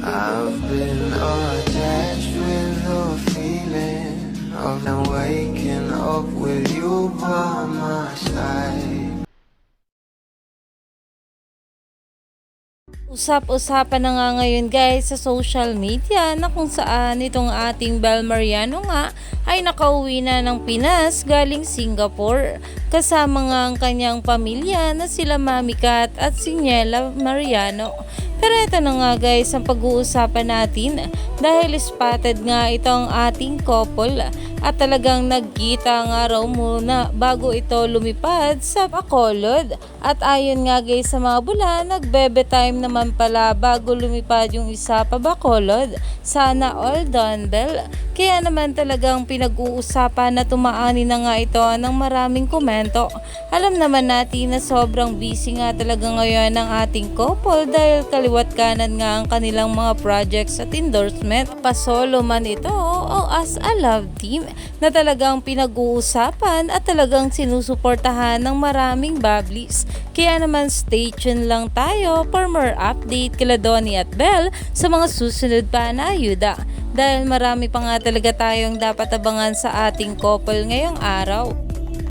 I've been attached with the feeling of now waking up with you by my side. Usap-usapan na nga ngayon guys sa social media na kung saan itong ating Bel Mariano nga ay nakauwi na ng Pinas galing Singapore kasama nga ang kanyang pamilya na sila Mami Kat at si Niela Mariano. Pero ito na nga guys ang pag-uusapan natin dahil spotted nga itong ating couple at talagang nagkita nga raw muna bago ito lumipad sa Bacolod. At ayon nga guys sa mga bula, nagbebe time naman pala bago lumipad yung isa pa Bacolod. Sana all done Bel. Kaya naman talagang pinag-uusapan na tumaani na nga ito ng maraming komento. Alam naman natin na sobrang busy nga talaga ngayon ng ating couple dahil kaliwat kanan nga ang kanilang mga projects at endorsement. Pasolo man ito o as a love team na talagang pinag-uusapan at talagang sinusuportahan ng maraming bablis. Kaya naman stay tuned lang tayo for more update kila Donnie at Bel sa mga susunod pa na ayuda. Dahil marami pa nga talaga tayong dapat abangan sa ating couple ngayong araw.